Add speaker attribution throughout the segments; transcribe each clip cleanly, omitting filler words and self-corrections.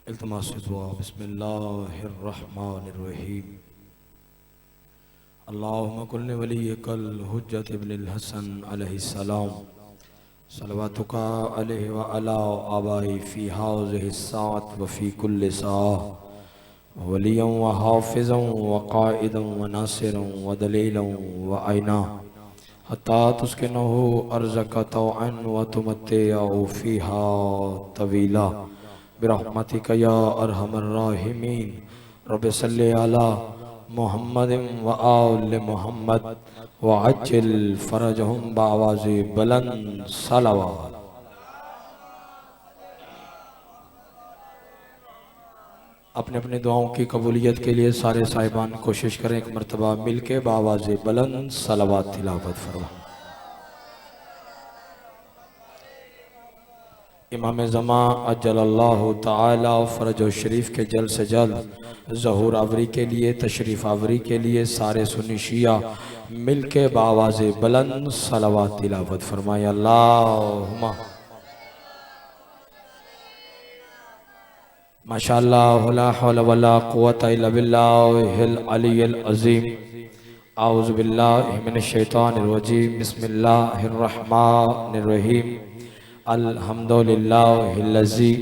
Speaker 1: इल्तिमास से दुआ। बिस्मिल्लाहिर्रहमानिर्रहीम। अल्लाहुम्मा कुल्लि वलिय्यकल हुज्जत इब्निल हसन अलैहिस्सलाम सलवातुका अलैहि व अला आबाई फ़ी हाज़िहि साअत व फ़ी कुल्लि साअ वलिय्यन व हाफ़िज़न व क़ाइदन व नासिरन व दलीलन व आइना हत्ता तुस्किनहु अर्ज़क तौअन व तुमत्तिअहु फ़ीहा तवीला बिरहमतिका या अरहमर राहिमीन। रब्बि सल्लि अला मुहम्मदिन व आले मुहम्मद व अज्जिल फ़रजहुम बआवाज़ि बुलंद सलावत। अपने अपने दुआओं की कबूलियत के लिए सारे साहिबान कोशिश करें एक मरतबा मिल के बआवाज़ि बुलंद सलावत तिलावत फरमा। इमाम ज़मा अज्जलल्लाहु ताला फ़रजो शरीफ के जल्द से जल्द ज़हूर आवरी के लिए तशरीफ़ आवरी के लिए सारे सुन्नी शिया मिल के बआवाज़ बुलंद सलावत तिलावत फरमाए। अल्लाहुम्मा माशाअल्लाह ला हौला वला कुव्वता इल्ला बिल्लाहिल अलिय्यिल अज़ीम। औज़ु बिल्लाहि मिनश शैतानिर रजीम। बिस्मिल्लाहिर रहमानिर रहीम। अल्हम्दुलिल्लाहिल्लज़ी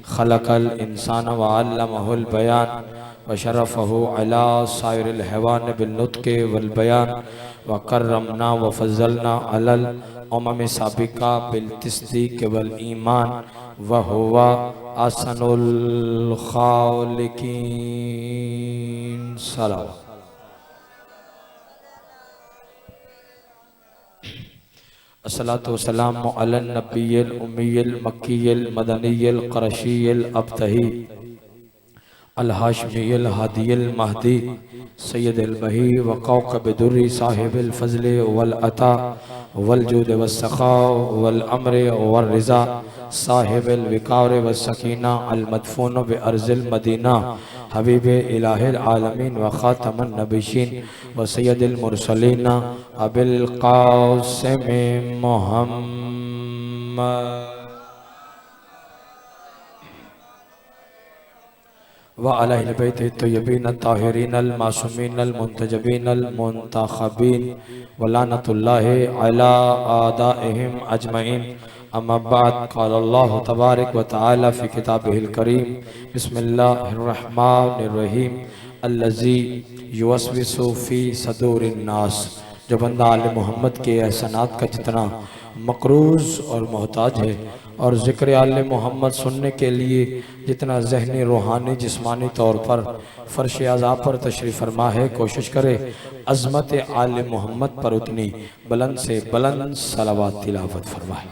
Speaker 1: खलक़ल इंसाना व अल्लमहुल बयान व शरफ़हु अला साइरिल हैवान बिन्नुत्क़ि वल बयान व कर्रमना व फ़ज़्ज़लना अलल उममि साबिक़ा बिल तस्दीक़ वल ईमान व हुवा अहसनुल ख़ालिक़ीन। सलावत। अस्सलातु वस्सलामु अला नबिय्यिल उम्मिय्यिल मक्किय्यिल मदनिय्यिल क़ुरैशिय्यिल अब्तही अल हाशिमिय्यिल हादिय्यिल महदी सय्यदिल बही व कौकब दुर्री साहिबिल फ़ज़्ल वल अता वल जूद वस्सखा वल अम्र वर रिज़ा साहिबिल विकार व सकीना अल मदफून बि अर्ज़िल मदीना हबीब इलाहिल आलमीन व ख़ातमुन नबिय्यीन व सय्यदिल मुरसलीन अबिल क़ासिम मुहम्मद व अलैहि बैतिही तय्यबीन ताहिरीन अल मासूमीन अल मुंतजबीन अल मुंतखबीन व लानतुल्लाहि अला आदाइहिम अजमईन। अम्मा बाद क़ाल अल्लाहु तबारक व तआला फ़ी किताबिहिल करीम। बिस्मिल्लाहिर रहमानिर रहीम। अल्लज़ी युवस्विसु फ़ी सदूरिन नास। जो बंदा आले मोहम्मद के एहसानात का जितना मक़रूज़ और मोहताज है और ज़िक्र आले मोहम्मद सुनने के लिए जितना ज़हनी रूहानी जिस्मानी तौर पर फ़र्श आज़ा पर तशरीफ़ फरमा है, कोशिश करे अज़मत आले मोहम्मद पर उतनी बुलंद से बुलंद सलावत तिलावत फरमाए।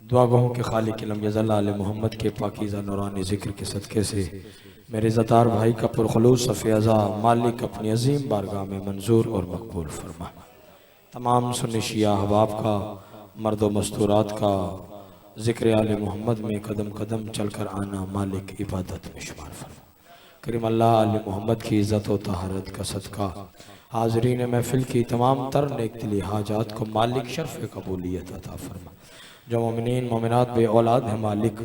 Speaker 1: दुआ गो के खालिक इल्म यज़ल्ला आले मोहम्मद के पाकीज़ा नूरानी ज़िक्र के सदक़े से मेरे ज़तार भाई का पुरखलूस सफ़े अज़ा मालिक अपनी अज़ीम बारगाह में मंजूर और मकबूल फरमा। तमाम सुन्नी शिया अहबाब का मर्द व मस्तूरात का ज़िक्र आले मोहम्मद में कदम कदम चल कर आना मालिक इबादत में शुमार फरमा। करीम अल्लाह आले मोहम्मद की इज़्ज़त व तहारत का सदका हाज़रीन महफ़िल की तमाम तर नेक दिली हाजात को मालिक शर्फ़ कबूलियत अता फरमा। जो मोमिनीन मोमिनात बे औलाद हैं मालिक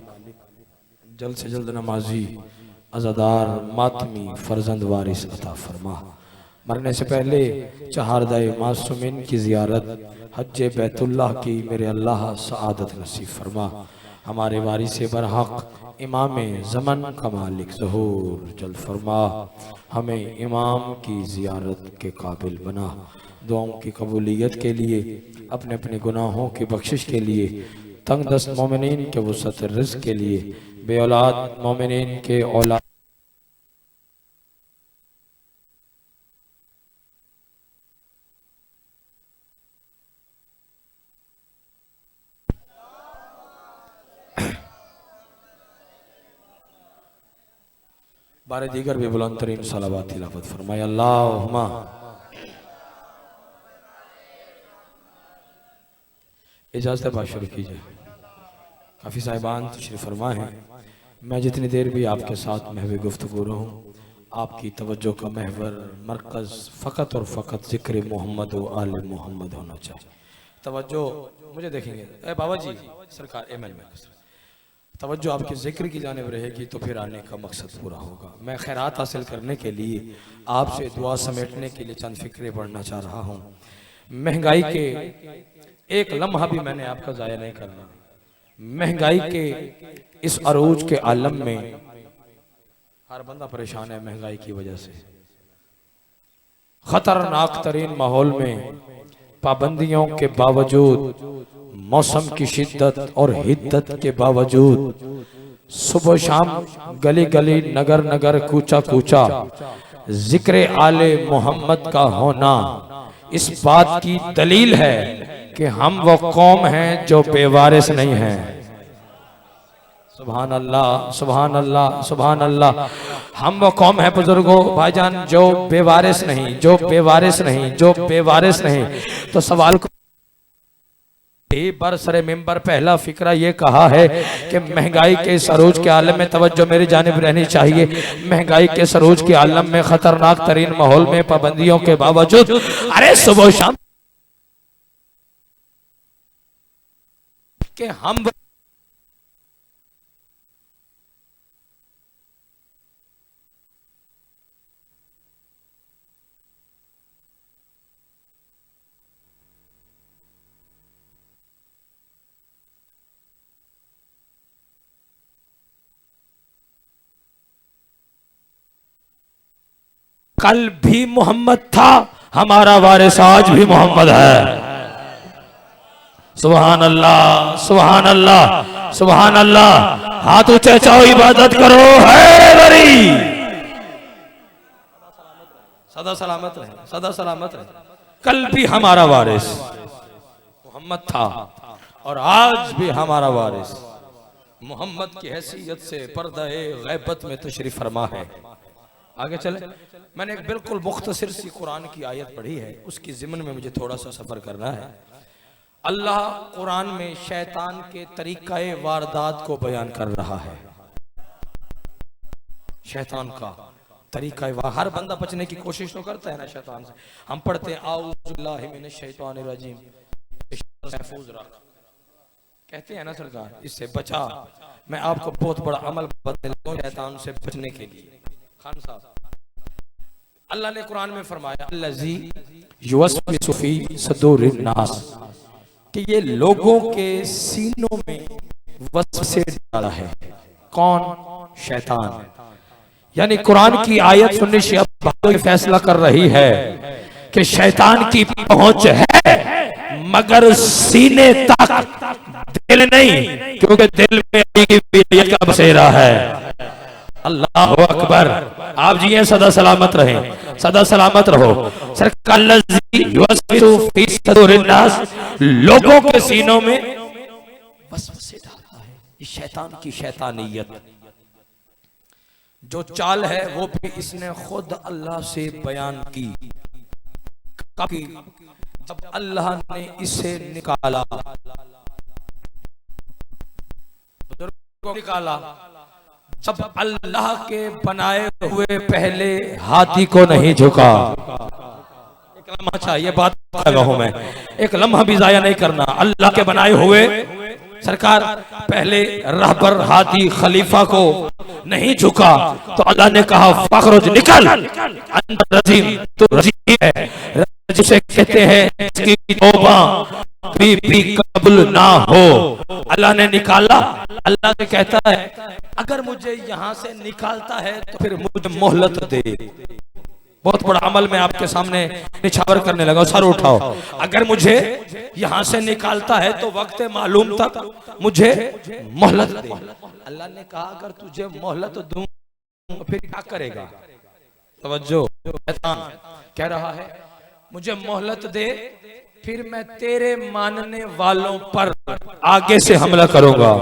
Speaker 1: जल्द से जल्द नमाजी अज़ादार मातमी फ़र्जंद वारिस अता फरमा। मरने से पहले चहारदाए मासूमिन की ज़ियारत हज बैतुल्लाह की मेरे अल्लाह सआदत नसीब फरमा। हमारे वारिस बरहक इमाम ज़मन का मालिक ज़हूर जल्द फरमा। हमें इमाम की ज़ियारत के काबिल बना। दुआओं की कबूलियत के लिए अपने अपने गुनाहों की बख्शिश के लिए तंग दस्त मोमिनीन के वसअत रिज़्क़ के लिए बे औलाद मोमिनीन के औलाद बारे दीगर भी बुलंद तरीन सलावत तिलावत फरमाए। अल्लाहुम्मा इजाज़त बात शुरू कीजिए। काफ़ी साहिबान तशरीफ़ फरमा हैं। मैं जितनी देर भी आपके साथ महवे गुफ्तगू रहूँ आपकी तवज्जो का महवर मरकज़ फ़कत और फ़कत ज़िक्र मोहम्मद व आले मोहम्मद होना चाहिए। तवज्जो मुझे देखेंगे, ए बाबा जी सरकार एमएल में तवज्जो आपके जिक्र की जानिब रहेगी तो फिर आने का मकसद पूरा होगा। मैं खैरात हासिल करने के लिए आपसे दुआ समेटने के लिए चंद फिक्रे पढ़ना चाह रहा हूँ। महंगाई के एक लम्हा भी मैंने आपका ज़ाया नहीं करना। महंगाई के इस अरूज के आलम में हर बंदा परेशान है महंगाई की वजह से। खतरनाक तरीन माहौल में पाबंदियों के बावजूद, मौसम की शिद्दत और हिद्दत के बावजूद सुबह शाम गली गली नगर नगर कूचा कूचा जिक्र आले मोहम्मद का होना इस बात की दलील है कि हम वो कौम हैं जो बेवारिस नहीं हैं। सुभान अल्लाह, सुभान अल्लाह, सुभान अल्लाह। हम वो कौम है बुजुर्गों, भाईजान, जो बेवारिस नहीं, जो बेवारिस नहीं, जो बेवारिस नहीं। तो सवाल को बरसरे मिंबर पहला फिक्रा ये कहा है कि महंगाई के सरूज के आलम में तवज्जो मेरी जानिब रहनी चाहिए। महंगाई के सरूज के आलम में खतरनाक तरीन माहौल में पाबंदियों के बावजूद, अरे सुबह शाम के हम कल भी मोहम्मद था, हमारा वारिस आज भी मोहम्मद है। सुभान अल्लाह, सुभान अल्लाह, सुभान अल्लाह। हाथ ऊंचे चाहो, इबादत करो, है बरी। सदा सलामत रहे, सदा सलामत रहे। कल भी हमारा वारिस मोहम्मद था और आज भी हमारा वारिस मोहम्मद की हैसियत से पर्दा-ए गैबत में तशरीफ फरमा है। आगे चले। मैंने एक बिल्कुल मुख्तसर सी कुरान की आयत पढ़ी है, उसकी ज़िम्न में मुझे थोड़ा सा सफ़र करना है। अल्लाह कुरान में शैतान के तरीक़ाए वारदात को बयान कर रहा है। शैतान का तरीक़ा, हर बंदा बचने की कोशिश तो करता है ना शैतान से। हम पढ़ते हैं आऊज़ु बिल्लाहि मिनश शैतानिर रजीम, महफूज रख, कहते हैं ना सरकार, इससे बचा। मैं आपको बहुत बड़ा अमल बताने लगा हूं शैतान से बचने के लिए। खान साहब, अल्लाह ने कुरान में फरमाया अल्लज़ी युवस्विसु फी सुदूरिन नास, कि ये लोगों के सीनों में वसवसे डाला है। कौन? शैतान। यानी कुरान की आयत सुनने से अब फैसला कर रही है कि शैतान की पहुंच है मगर सीने तक, दिल नहीं, क्योंकि दिल में विलायत का बसेरा है। अल्लाह अकबर। आप जी सदा सलामत रहे, सदा सलामत रहो। लोगों के सीनों में वसवसे डालता है। ये शैतान की शैतानियत जो चाल है वो भी इसने खुद अल्लाह से बयान की। जब अल्लाह ने इसे निकाला, जब अल्लाह के बनाए हुए पहले हाथी को नहीं झुका। एक लम्हा चाहिए, बात कर रहा हूं मैं, एक लम्हा भी जाया नहीं करना। अल्लाह के बनाए हुए सरकार पहले रहबर हाथी खलीफा को नहीं झुका तो अल्लाह ने कहा फखरुज, निकल, अंदर रजीम, तो रजीम है जिसे कहते हैं इसकी तौबा भी कबूल ना हो। अल्लाह ने निकाला। अल्लाह से कहता है अगर मुझे यहाँ से निकालता है तो फिर मुझे मोहलत दे। बहुत बड़ा अमल मैं आपके सामने निछावर करने लगा, सर उठाओ। अगर मुझे यहाँ से निकालता है तो वक्त मालूम तक मुझे मोहलत दे। अल्लाह ने कहा अगर तुझे मोहलत दूं फिर क्या करेगा? तवज्जो, शैतान कह रहा है मुझे मोहलत दे फिर मैं तेरे मानने वालों पर आगे से हमला करूंगा।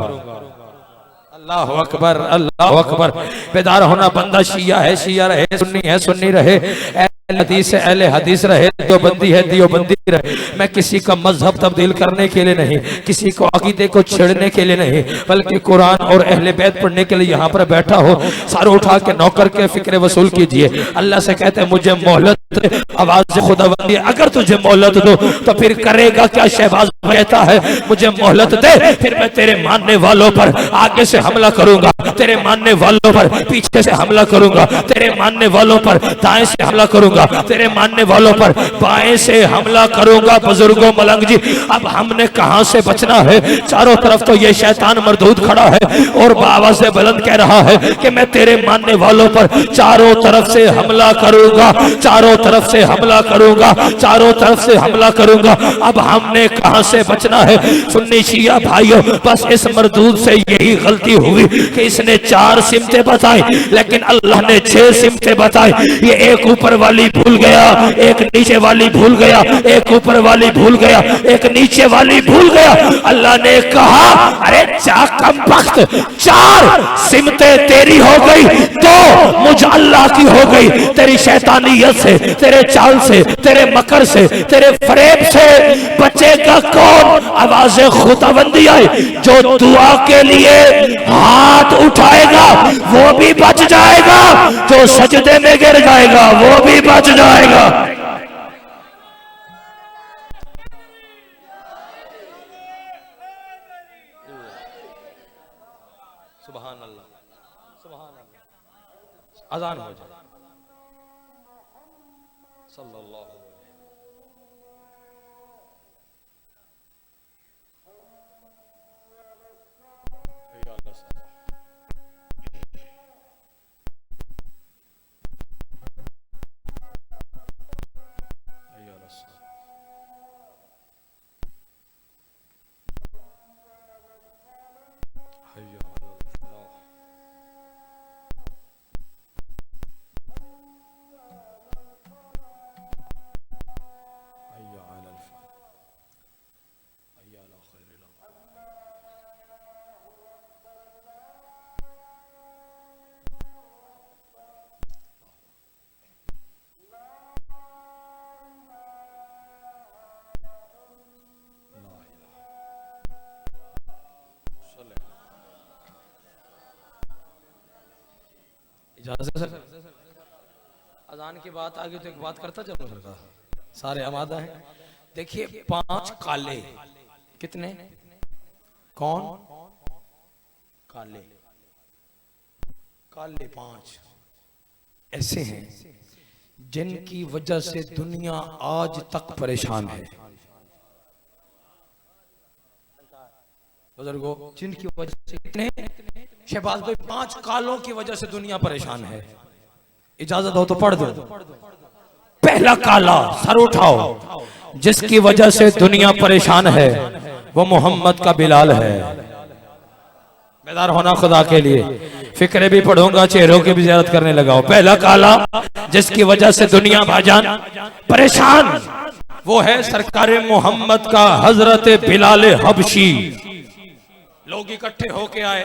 Speaker 1: अल्लाह अकबर, अल्लाह अकबर। बेदार होना, बंदा शिया है शिया रहे, सुन्नी है सुन्नी रहे, अहले हदीस है अहले हदीस रहे, देवबंदी है देवबंदी रहे। मैं किसी का मजहब तब्दील करने के लिए नहीं, किसी को अकीदे को छेड़ने के लिए नहीं, बल्कि कुरान और अहले बैत पढ़ने के लिए यहाँ पर बैठा हो। सारे उठा के नौकर के फिक्र वसूल कीजिए। अल्लाह से कहते हैं मुझे मोहलत, आवाज से खुदाबंदी, अगर तुझे मोहलत दो तो फिर करेगा क्या? शहबाज कहता है मुझे मोहलत दे, फिर मैं तेरे मानने वालों पर आगे से हमला करूंगा, तेरे मानने वालों पर पीछे से हमला करूंगा, तेरे मानने वालों पर दाएं से हमला करूंगा, तेरे मानने वालों पर बाएं से हमला करूंगा। बुजुर्गों मलंग जी, अब हमने कहां से बचना है? चारों तरफ तो ये शैतान मरदूद खड़ा है और आवाज से बुलंद कह रहा है कि मैं तेरे मानने वालों पर चारों तरफ से हमला करूंगा, चारों तरफ से हमला करूंगा, चारों तरफ से हमला करूंगा। अब हमने कहां से बचना है? सुन्नी शिया भाइयों, बस इस मरदूद से यही गलती हुई कि इसने 4 सिमतें बताई, लेकिन अल्लाह ने 6 सिमतें बताई। ये एक ऊपर वाली भूल गया, एक नीचे वाली भूल गया, एक ऊपर वाली भूल गया, एक नीचे वाली भूल गया। अल्लाह ने कहा अरे जा कमबख्त, 4 सिमतें तेरी हो गई, 2 मुझ अल्लाह की हो गई। तेरी शैतानियत से, तेरे चाल से, तेरे मकर से, तेरे फरेब से बचेगा कौन? आवाज़े खुदाबंदी आई, जो दुआ के लिए हाथ उठाएगा वो भी बच जाएगा, जो सजदे में गिर जाएगा वो भी बच जाएगा। सुभान अल्लाह, सुभान अल्लाह। अजान हो जाए। सल्लल्लाहु इजाज़त सर। अजान की बात आगे तो एक बात करता चलो सरकार, सारे आमादा हैं। देखिए 5 काले, कितने? कौन? काले, काले 5 ऐसे हैं जिनकी वजह से दुनिया आज तक परेशान है। बुजुर्गों, जिनकी वजह से कितने? शहबाज भाई, 5 कालों की वजह से दुनिया परेशान है। इजाजत हो तो पढ़ दो। पहला काला, सर उठाओ, जिसकी वजह से दुनिया परेशान है वो मोहम्मद का बिलाल है। बेदार होना खुदा के लिए। फिक्रे भी पढ़ूंगा, चेहरों की भी ज़ियारत करने लगाओ। पहला काला जिसकी वजह से दुनिया भाईजान परेशान, वो है सरकारे मोहम्मद का हजरत बिलाल हबशी। लोग इकट्ठे होके आए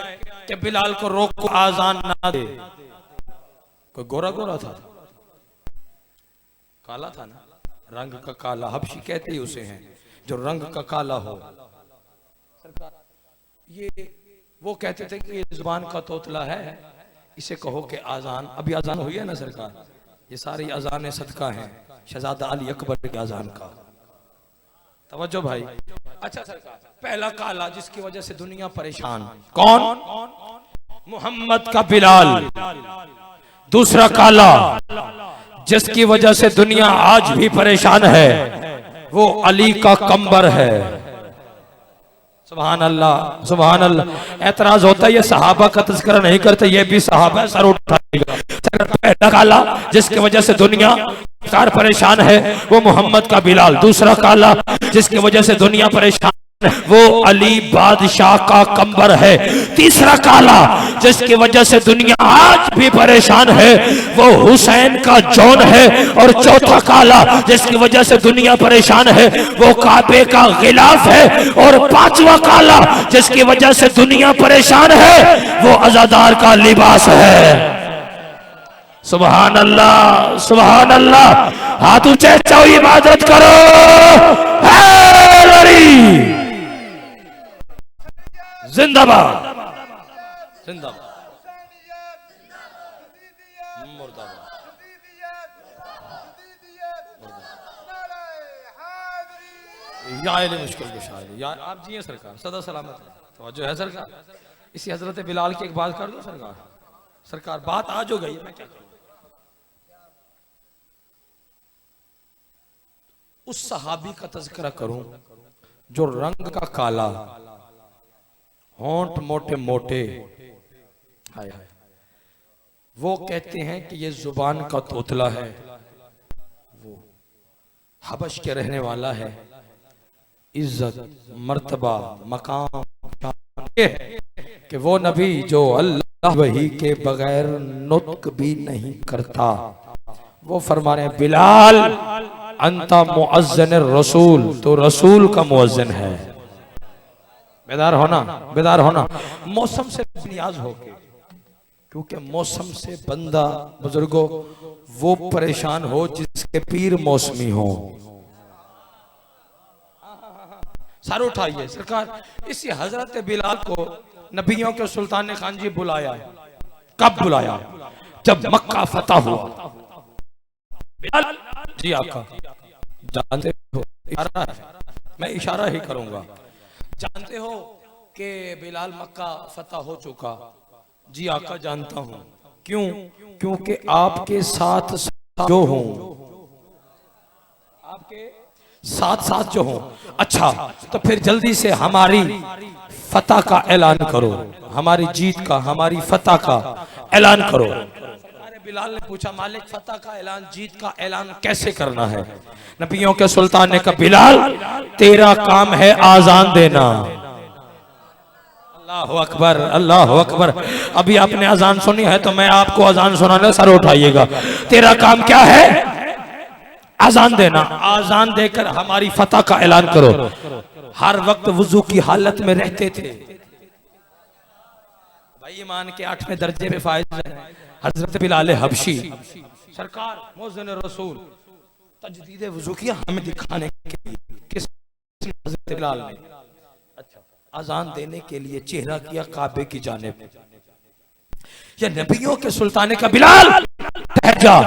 Speaker 1: कि बिलाल को रोको, आजान ना दे। कोई गोरा गोरा था, काला था ना, रंग का काला, हबशी कहते ही उसे हैं जो रंग का काला हो। सरकार ये वो कहते थे कि ये जुबान का तोतला है, इसे कहो कि आजान। अभी आजान हुई है ना सरकार, ये सारी अजान सदका हैं शहजादा अली अकबर के अजान का। तवज्जो भाई। अच्छा सरकार, पहला काला जिसकी वजह से दुनिया परेशान, कौन? मोहम्मद का बिलाल। दूसरा काला जिसकी वजह से दुनिया आज भी परेशान है, वो अली का कंबर है। सुभान अल्लाह, सुभान अल्लाह। एतराज होता है ये सहाबा का तज़किरा नहीं करते, ये भी सहाबा, सर उठाएगा। पहला काला जिसकी वजह से दुनिया परेशान है वो मोहम्मद का बिलाल। दूसरा काला जिसकी वजह से दुनिया परेशान वो अली बादशाह का कंबर है। तीसरा काला जिसकी वजह से दुनिया आज भी परेशान है वो हुसैन का जौन है। और चौथा काला जिसकी वजह से दुनिया परेशान है वो काबे का गिलाफ है। और पांचवा काला जिसकी वजह से दुनिया परेशान है वो अज़ादार का लिबास है। सुभान अल्लाह, सुभान अल्लाह। हाथ ऊंचे चाहो, इबादत करो। जिंदाबाद जिंदाबाद मुर्दाबाद। या अहले मुश्किल कुशाई, या आप जी हैं सरकार, सदा सलामत तो जो है सरकार। इसी हजरत बिलाल की एक बात कर दो सरकार, सरकार बात आज हो गई, मैं क्या करूं। उस सहाबी का तज़किरा करूं जो रंग का काला, होंठ मोटे मोटे, हाय हाय, वो कहते हैं कि ये जुबान का तोतला है, वो हबश के रहने वाला है, इज्जत मर्तबा मकाम कि वो नबी जो अल्लाह वही के बगैर नुत्क भी नहीं करता। वो फरमा रहे बिलाल अंता मुअज्जिन रसूल, तो रसूल का मुअज्जिन है। बेदार होना, बेदार होना, मौसम से नियाज होके, क्योंकि मौसम से बंदा बुजुर्गों वो परेशान हो जिसके पीर मौसमी हो। सर उठाइए सरकार। इसी हजरत बिलाल को नबियों के सुल्तान ने खान जी बुलाया। कब बुलाया? जब मक्का फतह हुआ। बिलाल जी आका जानते हो, इशारा है, मैं इशारा ही करूंगा, जानते हो कि बिलाल मक्का फतह हो चुका? जी आका जानता हूं। क्यों? क्योंकि आपके साथ जो हूं, आपके साथ साथ जो हूं। अच्छा तो फिर जल्दी से हमारी फतह का ऐलान करो, हमारी जीत का, हमारी फतह का ऐलान करो। अरे बिलाल ने पूछा मालिक फतह का ऐलान, जीत का ऐलान कैसे करना है? नबियों के सुल्तान ने कहा बिलाल तेरा काम है आजान देना। अल्लाह अकबर, अल्लाह अकबर। अभी आपने अजान सुनी है तो मैं आपको अजान सुनाने, सर उठाइएगा। तेरा काम क्या है? आजान देना। आजान देकर हमारी फतह का ऐलान करो। हर वक्त वुजू की हालत में रहते थे। भाई ईमान के 8वें दर्जे पे फायज है हजरत बिलाल हबशी सरकार, मुअज्जिन रसूल। तजदीद वुजू किया हमें दिखाने के लिए। किस हजरत बिलाल ने अजान देने के लिए चेहरा किया काबे की जानिब। या नबियों के सुल्तान का बिलाल जा,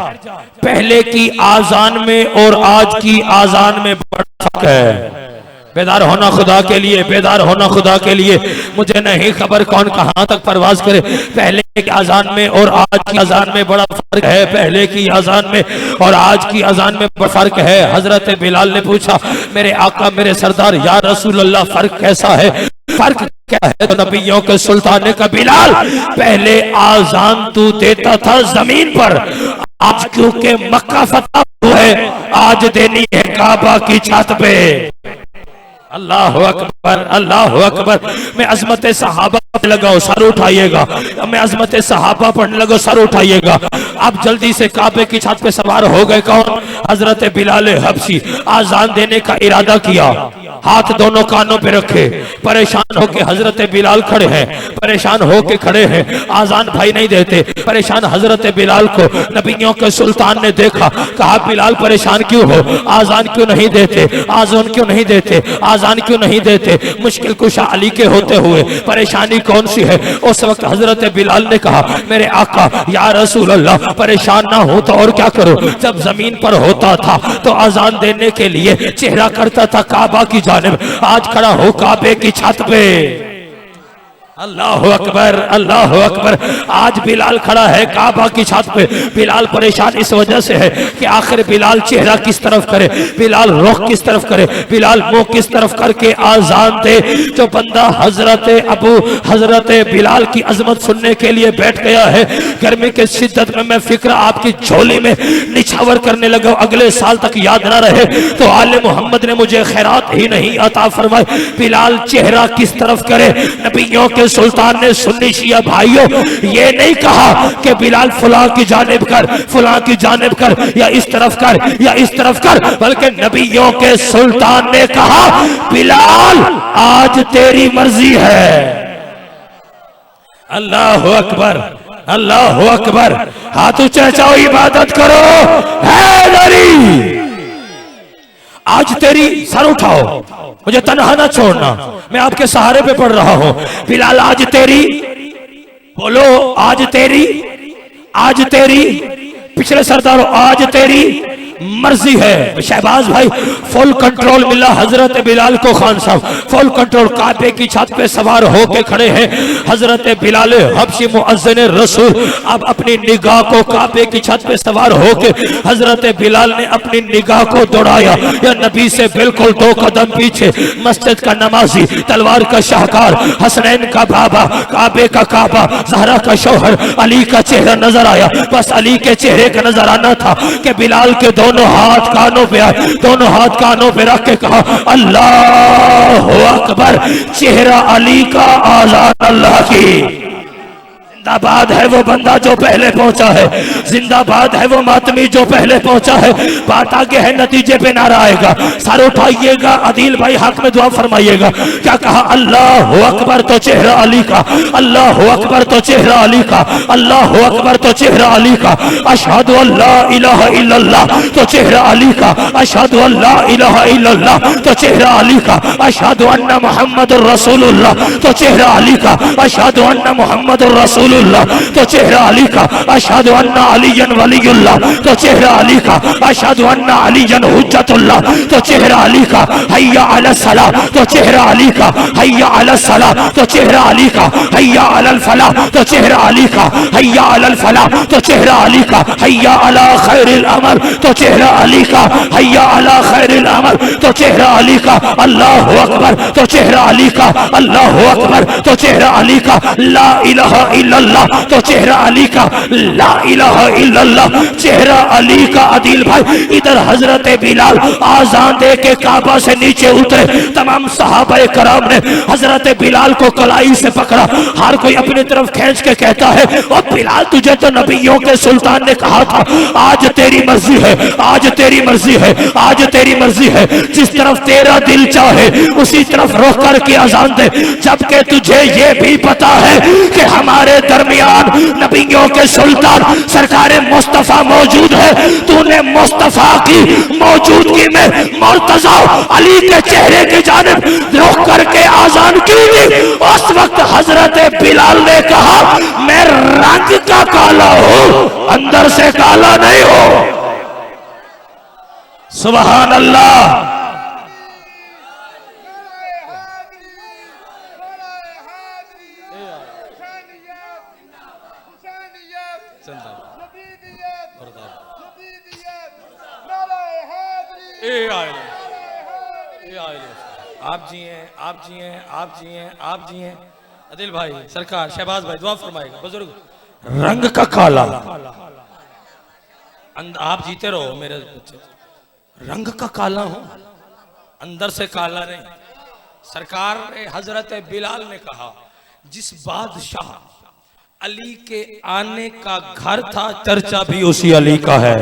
Speaker 1: पहले की आजान में और आज की आजान में बड़ा फर्क है। बेदार होना खुदा के लिए, बेदार होना खुदा के लिए। मुझे नहीं खबर कौन कहां तक परवाज करे। पहले की अजान में और आज की अजान में बड़ा फर्क है। पहले की अजान में और आज की अजान में बड़ा फर्क है। हजरत बिलाल ने पूछा मेरे आका मेरे सरदार या रसूल अल्लाह फर्क कैसा है? फर्क क्या है? तो नबियों के सुल्तान ने कहा बिलाल पहले आजान तू देता था जमीन पर, आज क्योंकि मक्का फतह है आज देनी है काबा की छत पे। अल्लाह अकबर, अल्लाह अकबर। मैं अजमत सहाबा पढ़ने लगा, सर उठाइएगा। मैं अजमत सहाबा पढ़ने लगा, सर उठाइएगा। अब जल्दी से काबे की छत पे सवार हो गए। कौन? हजरत बिलाल हबशी। आजान देने का इरादा किया, हाथ दोनों कानों पे रखे, परेशान होके हजरत बिलाल खड़े हैं, परेशान होके खड़े हैं, आजान भाई नहीं देते। परेशान हजरत बिलाल को नबियों के सुल्तान ने देखा, कहा बिलाल परेशान क्यों हो? आजान क्यों नहीं देते? आजान क्यों नहीं देते? आजान क्यों नहीं देते? मुश्किल कुशा अली के होते हुए परेशानी कौन सी है? उस वक्त हजरत बिलाल ने कहा मेरे आका या रसूल अल्लाह परेशान ना हो तो और क्या करो? जब जमीन पर होता था तो आजान देने के लिए चेहरा करता था काबा की जानिब, आज खड़ा हो काबे की छत पे। अल्लाह अकबर, अल्लाह अकबर। आज बिलाल खड़ा है काबा की छत पे। बिलाल परेशान इस वजह से है कि आखिर बिलाल चेहरा किस तरफ करे, बिलाल रुख किस तरफ करे, बिलाल मुंह किस तरफ करके आजान दे। जो बंदा हजरत बिलाल की अजमत सुनने के लिए बैठ गया है, गर्मी के शिद्दत में मैं फिक्र आपकी झोली में निछावर करने लगा, अगले साल तक याद ना रहे तो आले मोहम्मद ने मुझे खैरात ही नहीं अता फरमाई। बिलाल चेहरा किस तरफ करे? नबियों के सुल्तान ने सुन्नी शिया भाइयों ये नहीं कहा कि बिलाल फुला की जानिब कर, फुला की जानिब कर, या इस तरफ कर या इस तरफ कर, बल्कि नबियों के सुल्तान ने कहा बिलाल आज तेरी मर्जी है। अल्लाह अकबर, अल्लाह अकबर। हाथ ऊंचा चाओ, इबादत करो। हैदरी आज तेरी सर उठाओ, मुझे तन्हा ना छोड़ना, मैं आपके सहारे पे पड़ रहा हूं। बिलाल आज तेरी, बोलो आज तेरी, आज तेरी, पिछले सरदारों आज तेरी मर्जी है। शहबाज भाई फुल कंट्रोल मिला हजरत बिलाल को, खान साहब फुल कंट्रोल, काबे की छत पे सवार होके खड़े हैं हजरत बिलाल हबशी मुअज्जिन रसूल। अब अपनी निगाह को काबे की छत पे सवार होके हजरत बिलाल ने अपनी निगाह को दौड़ाया या नबी से बिल्कुल 2 कदम पीछे, मस्जिद का नमाजी, तलवार का शाहकार, हसनैन का बाबा, काबे का काबा, ज़हरा का शौहर, अली का चेहरा नजर आया। बस अली के चेहरे का नजर आना था कि बिलाल के दोनों हाथ कानों पे आए, दोनों हाथ कानों पे रख के कहा अल्लाह अकबर। चेहरा अली का, आजाद अल्लाह की। जिंदाबाद है वो बंदा जो पहले पहुंचा है, जिंदाबाद है वो मातमी जो पहले पहुंचा है। बात आगे है, नतीजे पे नारा आएगा, सर उठाइएगा, आदिल भाई हक में दुआ फरमाइएगा। क्या कहा? अल्लाह अकबर तो चेहरा अली का, अल्लाह अकबर तो चेहरा अली का, अल्लाह अकबर तो चेहरा अली का। अशहदु अल्ला इलाहा इल्लल्लाह तो चेहरा अली का, अशहदु अल्ला इलाहा इल्लल्लाह तो चेहरा अली का, अशहदु अन्ना मुहम्मदुर रसूलुल्लाह तो चेहरा अली का, अशहदु अन्ना मुहम्मदुर रसूल तो चेहरा अली का, अशहदु अन्ना अलियन वलीयुल्लाह तो चेहरा अली का, अशहदु अन्ना अलियन हुज्जतुल्लाह तो चेहरा अली का, हय्या अला सलाह तो चेहरा अली का, हय्या अला सलाह तो चेहरा अली का, हय्या अलल फलाह तो चेहरा अली का, हय्या अलल फलाह तो चेहरा अली का, हय्या अला खैरिल अमल तो चेहरा अली का, हय्या अला खैरिल अमल तो चेहरा अली का। अल्लाहु अकबर तो चेहरा अली का, अल्लाहु अकबर तो चेहरा अली का। ला इलाहा इल्लल्लाह तो चेहरा अली का, ला इलाहा इल्लल्लाह चेहरा अली का। आदिल भाई इधर हजरत बिलाल आजान दे के काबा से नीचे उतरे, तमाम सहाबाए कराम ने हजरत बिलाल को कलाई से पकड़ा, हर कोई अपनी तरफ खींच के कहता है और बिलाल तुझे तो नबियों के सुल्तान ने कहा था आज तेरी मर्जी है, आज तेरी मर्जी है, आज तेरी मर्जी है, जिस तरफ तेरा दिल चाहे उसी तरफ रुख करके आजान दे। जबकि तुझे ये भी पता है कि हमारे दरमियान नबियों के सुल्तान सरकार मुस्तफा मौजूद है, तूने मुस्तफा की मौजूदगी में मुर्तजा अली के चेहरे की जानिब रुख करके आजान क्यों दी? उस वक्त हजरत बिलाल ने कहा मैं रंग का काला हूं, अंदर से काला नहीं हूं। सुभान अल्लाह। आप जी हैं, आप जी हैं, आप जी हैं, आप जी हैं। आदिल भाई सरकार, शहबाज भाई दुआ फरमाएगा। बुजुर्ग रंग का काला, आप जीते रहो मेरे बच्चे। रंग का काला हूं, अंदर से काला नहीं। सरकार हजरत बिलाल ने कहा जिस बादशाह अली के आने का घर था, चर्चा भी उसी अली का है।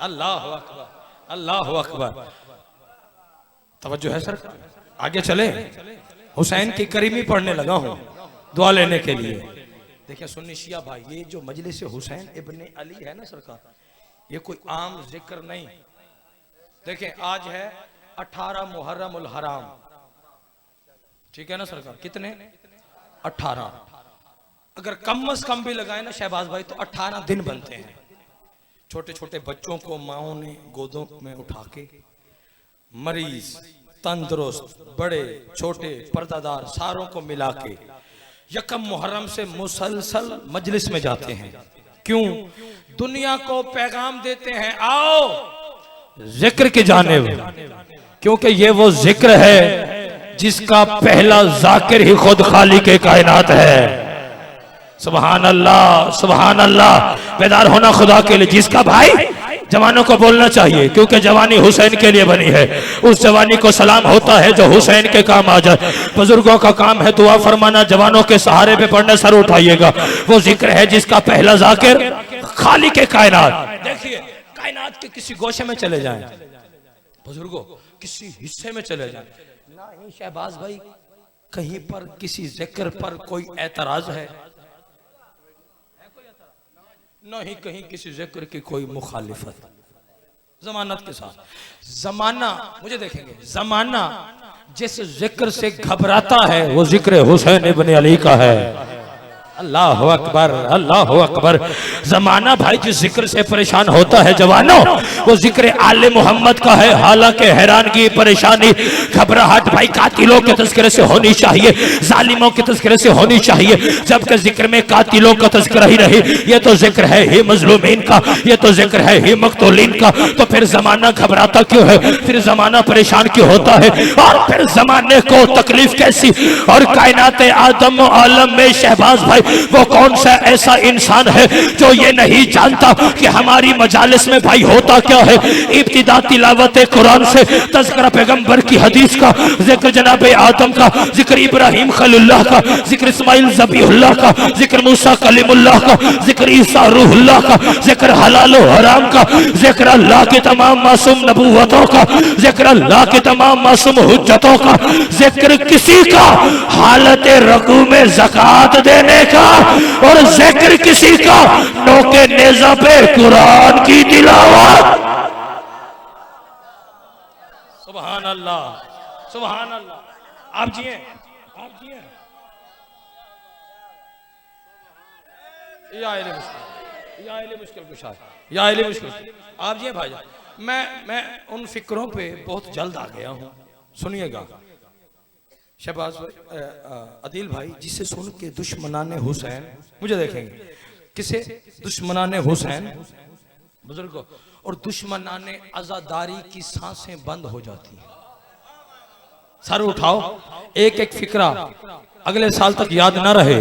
Speaker 1: अल्लाह अकबर, अल्लाह अकबर। तवज्जो है सर, आगे चले। हुसैन की करीमी पढ़ने लगा हूं दुआ लेने के लिए। देखिए सुन्नी शिया भाई, ये जो मजलिस हुसैन इब्ने अली है ना सरकार, ये कोई आम जिक्र नहीं। देखिए आज है 18 मुहर्रमुल हराम, ठीक है ना सरकार? कितने? 18। अगर कम से कम भी लगाए ना शहबाज भाई तो 18 दिन बनते हैं। छोटे छोटे बच्चों को माओ ने गोदों में उठा के, मरीज, तंदुरुस्त, बड़े छोटे, पर्दादार, सारों को मिला के यकम मुहर्रम से मुसलसल मजलिस में जाते हैं। क्यों? दुनिया को पैगाम देते हैं आओ जिक्र की जानिब, क्योंकि ये वो जिक्र है जिसका पहला जाकिर ही खुद खालिक कायनात है। सुभान अल्लाह, सुभान अल्लाह। बेदार होना खुदा के लिए, जिसका भाई जवानों को बोलना चाहिए, क्योंकि जवानी हुसैन के लिए बनी है। उस जवानी को सलाम होता है जो हुसैन के काम आ जाए। बुजुर्गों का काम है दुआ फरमाना, जवानों के सहारे पे पढ़ने सर उठाइएगा। वो जिक्र है जिसका पहला जाकिर खालिक कायनात। देखिए कायनात के किसी गोशे में चले जाएं बुजुर्गों, किसी हिस्से में चले जाएं ना ही शहबाज भाई कहीं पर किसी जिक्र पर कोई एतराज है, न ही कहीं किसी जिक्र की कोई मुखालिफत। जमानत के साथ। जमाना मुझे देखेंगे, जमाना जिस जिक्र से घबराता है वो जिक्र हुसैन इब्न अली का है। अल्लाह अकबर, अल्लाह अकबर। जमाना भाई जिस जिक्र से परेशान होता है जवानों, वो जिक्र आले मोहम्मद का है। हालांकि हैरानगी, परेशानी, घबराहट भाई कातिलों के तज़किरे से होनी चाहिए, जालिमों के तज़किरे से होनी चाहिए, जबकि जिक्र में कातिलों का तज़किरा ही नहीं। ये तो जिक्र है ही मजलूमीन का, ये तो जिक्र है ही मक़तूलीन का। तो फिर जमाना घबराता क्यों है, फिर जमाना परेशान क्यों होता है, और फिर जमाने को तकलीफ कैसी। और कायनात आदम आलम में शहबाज भाई वो कौन सा ऐसा इंसान है जो ये नहीं जानता कि हमारी मजालिस में भाई होता क्या है। इब्तिदा तिलावत कुरान से तज़किरा पैगंबर की हदीस का, जिक्र जनाब आदम का, जिक्र इब्राहिम खलीलुल्लाह का, जिक्र इस्माइल ज़बीहुल्लाह का, जिक्र मूसा कलीमुल्लाह का, जिक्र ईसा रूहुल्लाह का, जिक्र हलाल व हराम का, जिक्र अल्लाह की तमाम मासूम नबूवतों का, जिक्र अल्लाह की तमाम मासूम हुज्जतों का, जिक्र किसी का हालत रकू में ज़कात देने का, और जिक्र किसी का नोके नेज़ा पे कुरान की तिलावत। सुभान अल्लाह, सुभान अल्लाह। आप जिए, आप जिए। या इले मुश्किल, या इले मुश्किल कुशा, या इले मुश्किल। आप जिए भाईजान। मैं उन फिक्रों पे बहुत जल्द आ गया हूँ, सुनिएगा। शहबाज अदील भाई, जिसे सुन के दुश्मनाने हुसैन, मुझे देखेंगे किसे दुश्मनाने हुसैन बुजुर्गों और दुश्मनाने अज़ादारी की सांसें बंद हो जाती हैं। सर उठाओ, एक एक फिक्रा अगले साल तक याद ना रहे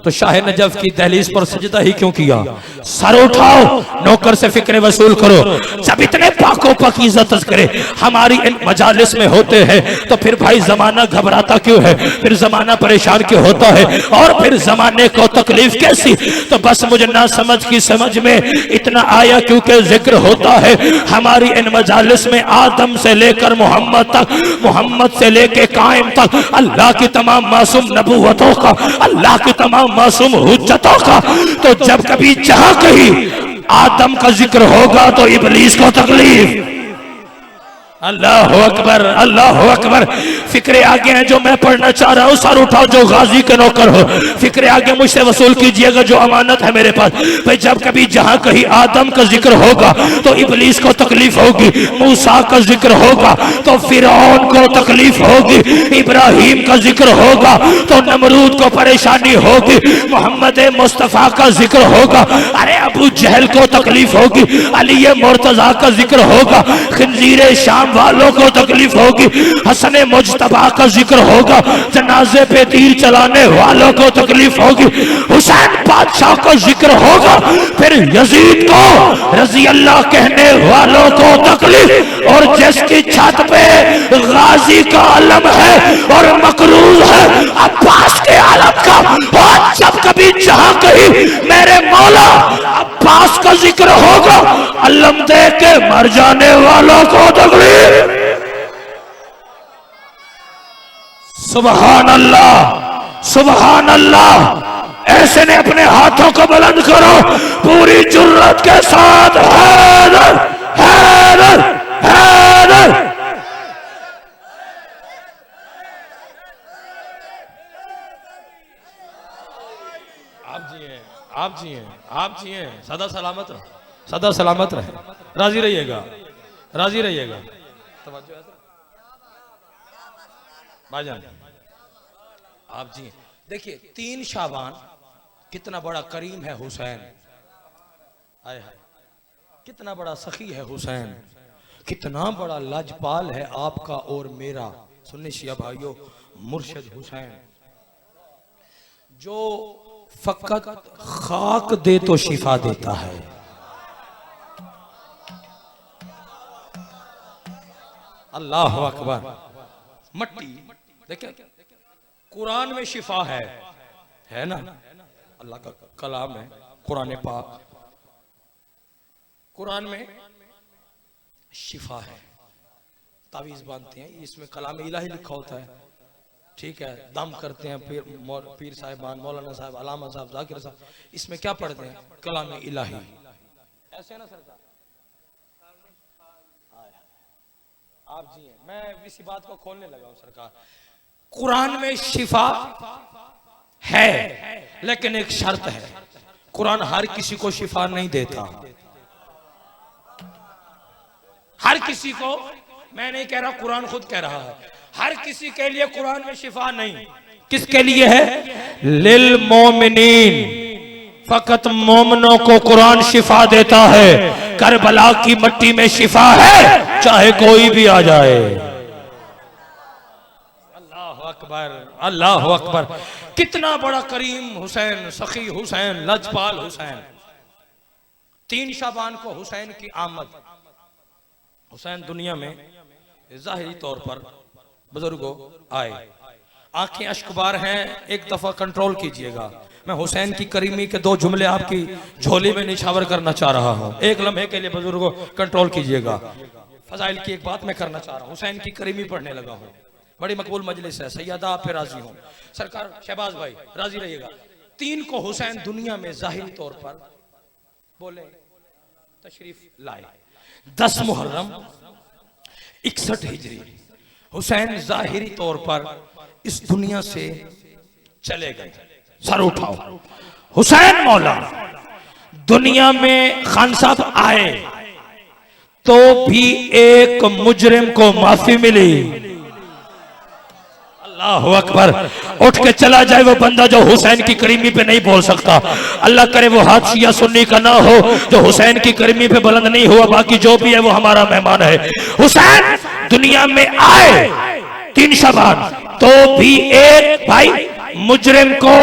Speaker 1: तो शाह नजफ की दहलीज पर सजदा ही क्यों किया। सर उठाओ, नौकर से फिक्रे वसूल करो। जब इतने पाको पाकीज़ा तज़किरे हमारी इन मजालिस में होते हैं तो फिर भाई जमाना घबराता क्यों है, फिर जमाना परेशान क्यों होता है, और फिर जमाने को तकलीफ कैसी। तो बस मुझे ना समझ की समझ में इतना आया, क्योंकि जिक्र होता है हमारी इन मजालिस में आदम से लेकर मोहम्मद तक, मोहम्मद से लेकर कायम तक अल्लाह की तमाम मासूम नबूवतों का, अल्लाह की तमाम मासूम हुज्जतों का। तो जब कभी जहां कहीं आदम का जिक्र होगा तो इब्लीस को तकलीफ। अल्लाह अकबर, अल्लाह अकबर। फिक्रे आगे हैं जो मैं पढ़ना चाह रहा हूँ, सर उठाओ जो गाजी के नौकर हो। फिक्रे आगे मुझसे वसूल कीजिएगा जो अमानत है मेरे पास। भाई जब कभी जहां कहीं आदम का जिक्र होगा तो इब्लीस को तकलीफ होगी, मूसा का जिक्र होगा तो फिरौन को तकलीफ होगी, इब्राहिम का जिक्र होगा तो नमरूद को परेशानी होगी, मोहम्मद मुस्तफा का जिक्र होगा अरे अबू जहल को तकलीफ होगी, अली मुर्तजा का जिक्र होगा, खंजीरे शाम वालों को तकलीफ होगी, हसन मुज्तबा का जिक्र होगा, जनाजे पे तीर चलाने वालों को तकलीफ होगी, हुसैन बादशाह का जिक्र होगा, फिर यजीद को रजी अल्लाह कहने वालों को तकलीफ। और जिसकी छत पे गाजी का आलम है और मकरूज है अब्बास के आलम का, और जब कभी जहां कहीं मेरे मौला अब्बास का जिक्र होगा अलम दे के मर जाने वालों को तकलीफ। सुभान अल्लाह, सुभान अल्लाह। ऐसे ने अपने हाथों को बुलंद करो पूरी जुर्रत के साथ, हैदर हैदर हैदर। आप जिए, आप जिए, आप जिए, सदा सलामत रहे, सदा सलामत रहे, राजी रहिएगा, राजी रहिएगा। भाईजान आप जी देखिए, 3 शाबान कितना बड़ा करीम है हुसैन, आए हाय कितना बड़ा सखी है हुसैन, कितना बड़ा लाजपाल है आपका और मेरा सुन्नी शिया भाइयों मुर्शिद हुसैन, जो फकत खाक दे तो शिफा देता है। अल्लाह अकबर। मट्टी देखिए कुरान में शिफा है ना, अल्लाह का कलाम है कुरान पाक, कुरान में शिफा है। तावीज़ बांधते हैं इसमें कलाम इलाही लिखा होता है, ठीक है, दम करते हैं पीर साहिबान, मौलाना साहब, अलामा साहब, जाकिर साहब, इसमें क्या पढ़ते हैं कलाम इलाही, ऐसे ना सरकार। आप जी हैं, मैं इसी बात को खोलने लगा हूं सरकार। कुरान में शिफा है, लेकिन एक शर्त है, कुरान हर किसी को शिफा नहीं देता। हर किसी को, मैं नहीं कह रहा, कुरान खुद कह रहा है, हर किसी के लिए कुरान में शिफा नहीं। किसके लिए है? लिल मोमिनीन, फकत मोमिनों को कुरान शिफा देता है। करबला की मिट्टी में शिफा है, चाहे कोई भी आ जाए। अल्लाह अकबर, अल्लाह अकबर। कितना बड़ा करीम हुसैन, सखी हुसैन, लजपाल हुसैन। 3 शाबान को हुसैन की आमद। हुसैन दुनिया में जाहिरी तौर पर बुजुर्गों आए, आंखें अश्कबार हैं, एक दफा कंट्रोल कीजिएगा। मैं हुसैन की करीमी के 2 जुमले आपकी झोली में निछावर करना चाह रहा हूं, एक लम्हे के लिए बुजुर्गों कंट्रोल कीजिएगा। फजाइल की एक बात मैं करना चाह रहा हूं, हुसैन की करीमी पढ़ने लगा हूं, बड़ी मकबूल मजलिस है, सैयदा आप पे राजी हूं, सरकार शहबाज भाई राजी रहिएगा। 3 को हुसैन दुनिया में जाहिरी तौर पर बोले तशरीफ लाए। 10 मुहर्रम 61 हिजरी हुसैन जाहिरी तौर पर इस दुनिया से चले गए। सर उठाओ, हुसैन मौला दुनिया में खान साहब आए तो भी एक मुजरिम को माफी मिली। अल्लाह अकबर। उठ के चला जाए वो बंदा जो हुसैन की करीमी पे नहीं बोल सकता। अल्लाह करे वो हाथ शिया सुन्नी का ना हो जो हुसैन की करीमी पे बुलंद नहीं हुआ, बाकी जो भी है वो हमारा मेहमान है। हुसैन दुनिया में आए 3 शाबान, तो भी एक भाई मुजरिम को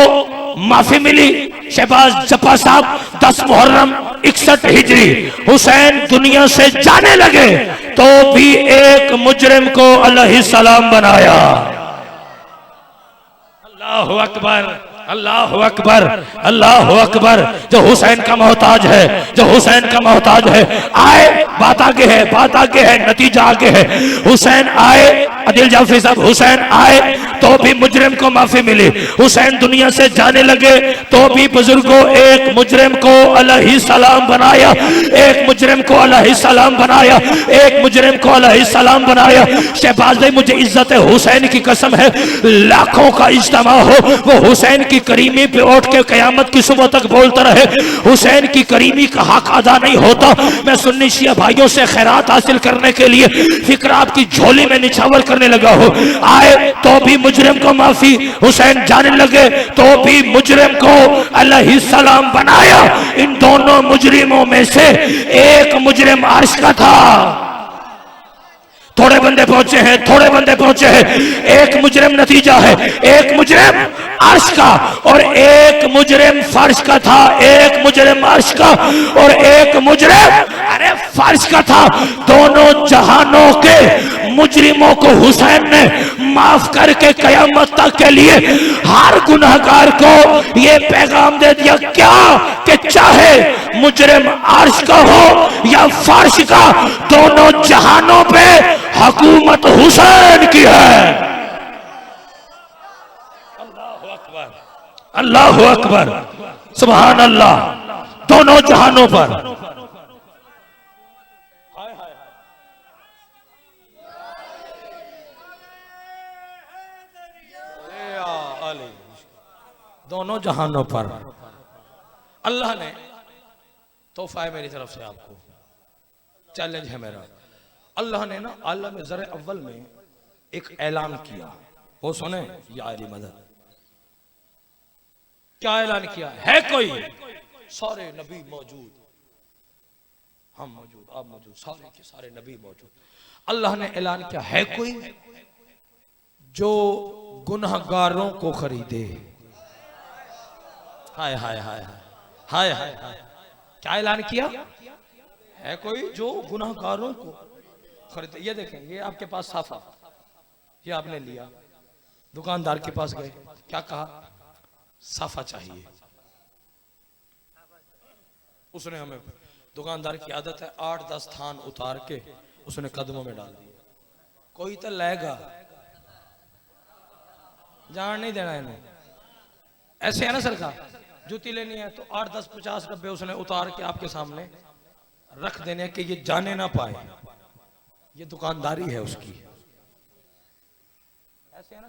Speaker 1: माफी मिली। शहबाज जफा साहब 10 मुहर्रम 61 हिजरी हुसैन दुनिया से जाने लगे तो भी एक मुजरिम को अलैहिस्सलाम बनाया। अल्लाह अकबर, अल्लाह अकबर, अल्लाह अकबर। जो हुसैन का मोहताज है, जो हुसैन का मोहताज है, आए, बात आगे है, बात आगे है, नतीजा आगे है। हुसैन आए, अदिल जाफरी साहब, हुसैन आए तो भी मुजरिम को माफी मिली। हुसैन दुनिया से जाने लगे तो भी बुजुर्गों एक मुजरिम को अलैहिस्सलाम बनाया, एक मुजरिम को अलैहिस्सलाम बनाया, एक मुजरिम को अलैहिस्सलाम बनाया। शहबाज भाई मुझे इज्जत हुसैन की कसम है, लाखों का इज्तिमा हो वो हुसैन की करीमी पे उठ के कयामत की सुबह तक बोलता रहे, हुसैन की करीमी का हक अदा नहीं होता। मैं सुन्नी शिया भाइयों से खैरात हासिल करने के लिए फिक्र आपकी झोली में निछावर करने लगा हो। आए तो भी मुजरिम को माफी, हुसैन जाने लगे तो भी मुजरिम को अलैहिस्सलाम बनाया। इन दोनों मुजरिमों में से एक मुजरिम अर्श का था। थोड़े बंदे पहुंचे हैं, थोड़े बंदे पहुंचे हैं। एक मुजरिम नतीजा है, एक मुजरिम अर्श का और एक मुजरिम फर्श का था, एक मुजरिम अर्श का और एक मुजरिम अरे फर्श का था। दोनों जहानों के मुजरिमों को हुसैन ने माफ करके कयामत तक के लिए हर गुनहगार को ये पैगाम दे दिया क्या कि चाहे मुजरिम अर्श का हो या फर्श का, दोनों जहानों पे हुकूमत हुसैन की है। अल्लाह अकबर, अल्लाह अकबर, सुभान अल्लाह। दोनों जहानों पर दोनों जहानों पर अल्लाह ने तोहफा है मेरी तरफ से आपको, चैलेंज है मेरा। अल्लाह ने ना आलम ज़र अव्वल में एक ऐलान किया, वो सुने या अली मदद। क्या ऐलान किया है? कोई सारे नबी मौजूद, हम मौजूद, आप मौजूद, सारे के सारे नबी मौजूद। अल्लाह ने ऐलान किया है कोई जो गुनहगारों को खरीदे। हाय हाय हाय हाय हाय हाय। क्या ऐलान किया है? कोई जो गुनहगारों को खरीदे। ये देखें, ये आपके पास साफा, ये आपने लिया, दुकानदार के पास गए, क्या कहा? साफा चाहिए। उसने हमें, दुकानदार की आदत है 8-10 थान उतार के उसने कदमों में डाल दिया। कोई तो लेगा, जान नहीं देना इन्हें। ऐसे है ना सरकार, जूती लेनी है तो 8-10-50 डब्बे उसने उतार के आपके सामने रख देने के ये जाने ना पाए। ये दुकानदारी है उसकी। ऐसे है ना,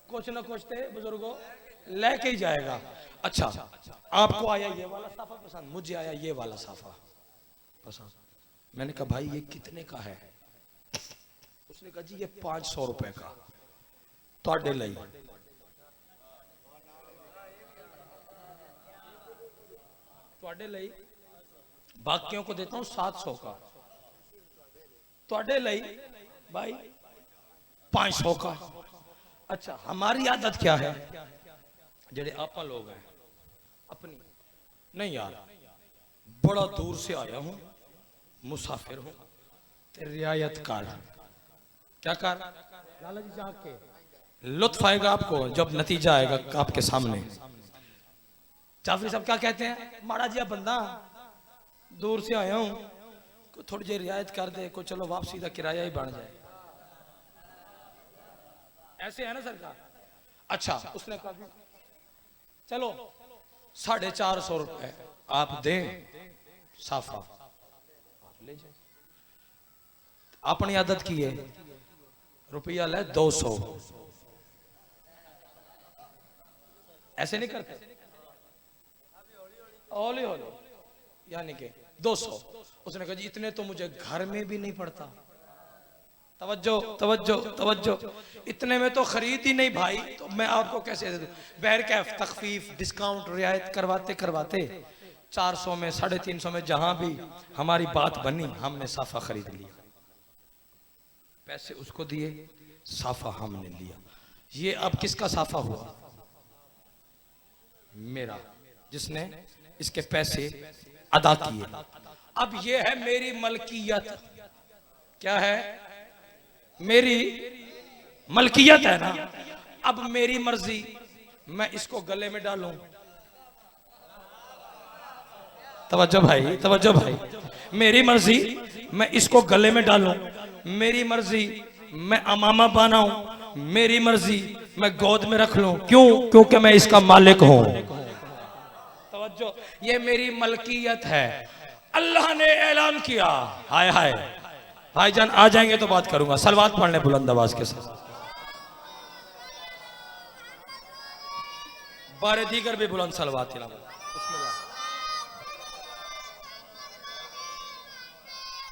Speaker 1: कुछ ना कुछ थे बुजुर्गों लेके ही जाएगा। अच्छा, आपको आया ये वाला साफा पसंद, मुझे आया ये वाला साफा पसंद। मैंने कहा भाई ये कितने का है? उसने कहा जी ये 500 रुपए का। ਤੁਹਾਡੇ ਲਈ बाकियों को देता हूं 700 का, ਤੁਹਾਡੇ ਲਈ भाई 500 का। अच्छा, हमारी आदत क्या है, जेडे आपा लोग हैं अपनी, नहीं यार बड़ा दूर से आया हूं, मुसाफिर हूं, ते रियायत कर। क्या कर? लाला जी जाग के लुत्फ आएगा आपको जब नतीजा आएगा आपके सामने। जाफरी साहब क्या कहते हैं, माड़ा जिया बंदा दूर से आया हूं, थोड़ी जी रियायत कर दे, को चलो वापसी का किराया ही बन जाए। ऐसे है ना सरकार। अच्छा, उसने कहा चलो 450 रुपए आप दें साफा, आप ले जाए। अपनी आदत की है, रुपया ले 200, ऐसे नहीं करते, हौली हौली, यानी कि 200। उसने कहा जी इतने तो मुझे घर में भी नहीं पड़ता। तवज्जो तवज्जो तवज्जो, इतने में तो खरीद ही नहीं भाई, तो मैं आपको कैसे दे दूं? बहरकैफ तखफीफ डिस्काउंट रियायत करवाते करवाते 400 में 350 में जहां भी हमारी बात बनी, हमने साफा खरीद लिया। पैसे उसको दिए, साफा हमने लिया। ये अब किसका साफा हुआ? मेरा, जिसने इसके पैसे अदा किए। अब ये है मेरी मलकियत। क्या है? मेरी मलकियत है ना। अब मेरी मर्जी, मैं इसको गले में डालूं। तवज्जो भाई, तवज्जो भाई, मेरी मर्जी मैं इसको गले में डालूं, मेरी मर्जी मैं अमामा बनाऊं, मेरी मर्जी मैं गोद में रख लूं। क्यों? क्योंकि मैं इसका मालिक हूं। तवज्जो, ये मेरी मलकियत है। अल्लाह ने ऐलान किया, हाय हाय भाईजान आ जाएंगे तो बात करूंगा। सलवात पढ़ने बुलंद आवाज के साथ, बारे दीगर भी बुलंद सलवात।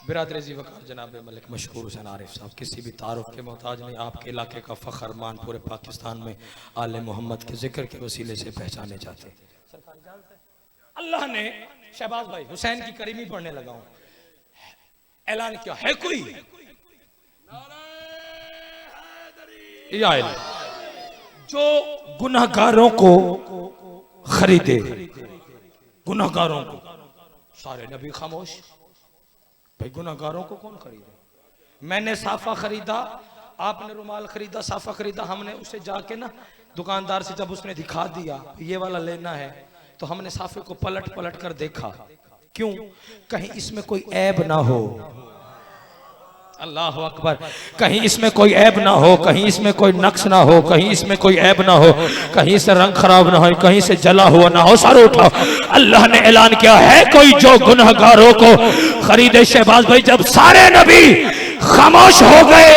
Speaker 1: बिरादर जी वकार जनाब मलिक मशहूर हुसैन आरिफ साहब किसी भी तारुफ के मोहताज नहीं। आपके इलाके का फखर मान पूरे पाकिस्तान में आले मोहम्मद के जिक्र के वसीले से पहचाने जाते हैं। अल्लाह ने, शहबाज भाई हुसैन की करीमी पढ़ने लगा हूं, ऐलान किया है कोई जो गुनाहगारों को खरीदे। गुनाहगारों को, सारे नबी खामोश, भाई गुनाहगारों को कौन खरीदे? मैंने साफा खरीदा, आपने रुमाल खरीदा, साफा खरीदा, हमने उसे जाके ना दुकानदार से जब उसने दिखा दिया ये वाला लेना है, तो हमने साफे को पलट पलट कर देखा। क्यों? कहीं इसमें कोई ऐब ना हो। अल्लाह अकबर, कहीं इसमें कोई ऐब ना हो, कहीं इसमें कोई नक्श ना हो, कहीं इसमें कोई ऐब ना हो, कहीं से रंग खराब ना हो, कहीं से जला हुआ ना हो। सर उठाओ, अल्लाह ने ऐलान किया है कोई जो गुनहगारों को खरीदे। शहबाज भाई जब सारे नबी खामोश हो गए,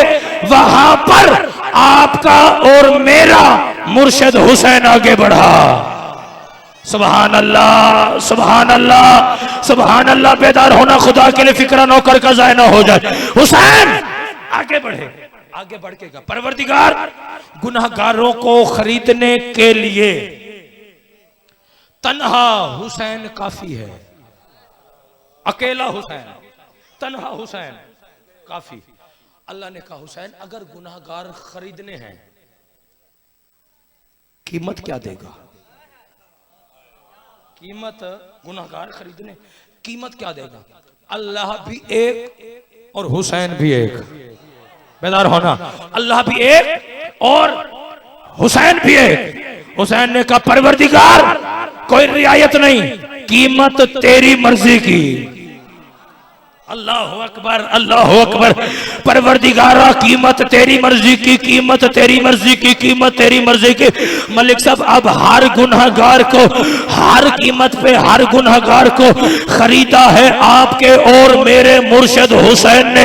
Speaker 1: वहां पर आपका और मेरा मुर्शिद हुसैन आगे बढ़ा। सुभान अल्लाह, सुभान अल्लाह, सुभान अल्लाह। बेदार होना खुदा के लिए, फिक्र नौकर का ज़ाया ना हो जाए। हुसैन आगे बढ़े, आगे बढ़ के परवरदिगार गुनाहगारों को खरीदने के लिए तन्हा हुसैन काफी है। अकेला हुसैन, तन्हा हुसैन काफी। अल्लाह ने कहा हुसैन अगर गुनाहगार खरीदने हैं, कीमत क्या देगा? कीमत, गुनाहगार खरीदने, कीमत क्या देगा? अल्लाह भी एक और हुसैन भी एक। बेदार होना, अल्लाह भी एक और हुसैन भी एक। हुसैन ने कहा परवरदिगार कोई रियायत नहीं, कीमत तेरी मर्जी की। अल्लाहु अकबर, अल्लाहु अकबर। परवरदिगारा कीमत तेरी मर्जी की, कीमत तेरी मर्जी की, कीमत तेरी मर्जी की। मलिक साहब अब हर गुनहगार को, हर कीमत पे हर गुनहगार को खरीदा है आपके और मेरे मुर्शिद हुसैन ने,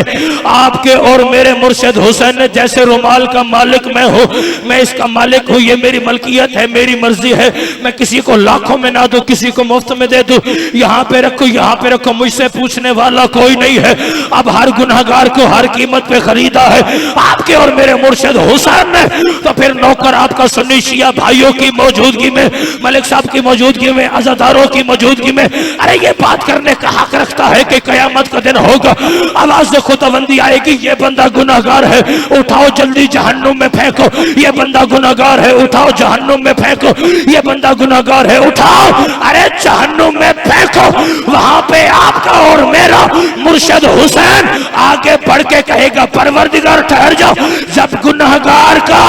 Speaker 1: आपके और मेरे मुर्शिद हुसैन ने। जैसे रुमाल का मालिक मैं हूँ, मैं इसका मालिक हूँ, ये मेरी मलकियत है, मेरी मर्जी है। मैं किसी को लाखों में ना दूं, किसी को मुफ्त में दे दूं, यहाँ पे रखो, यहाँ पे रखो, मुझसे पूछने वाला कोई नहीं है। अब हर गुनहगार को हर कीमत पे खरीदा है आपके और मेरे मुर्शिद हुसैन ने। तो फिर नौकर आपका सुन्नी शिया भाइयों की मौजूदगी में, मलिक साहब की मौजूदगी में, अज़ादारों की मौजूदगी में, अरे ये बात करने का हक रखता है कि कयामत का दिन होगा, आवाज से खुदाबंदी आएगी, ये बंदा गुनहगार है, उठाओ जल्दी जहन्नुम में फेंको, ये बंदा गुनहगार है, उठाओ जहन्नुम में फेंको, ये बंदा गुनहगार है, उठाओ, अरे जहन्नुम में फेंको। वहां पे आपका और मेरा मुर्शिद हुसैन आगे बढ़ के कहेगा, परवरदिगार ठहर जाओ, जब गुनहगार का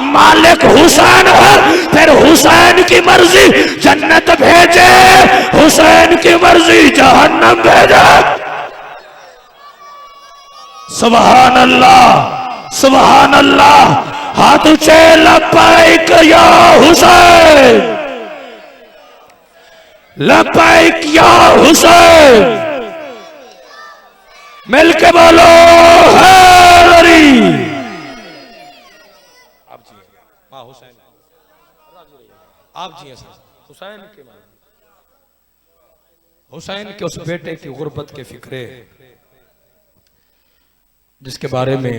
Speaker 1: मालिक हुसैन है, फिर हुसैन की मर्जी जन्नत भेजे, हुसैन की मर्जी जहन्नम भेजे। सुभान अल्लाह, सुभान अल्लाह। हाथ ऊंचे, लब्बैक या हुसैन, लब्बैक या हुसैन। मिलके बोलो हैदरी। आप जी मां हुसैन, आप जी हुसैन के हुसैन के उस बेटे की गुर्बत के फिक्रे जिसके बारे में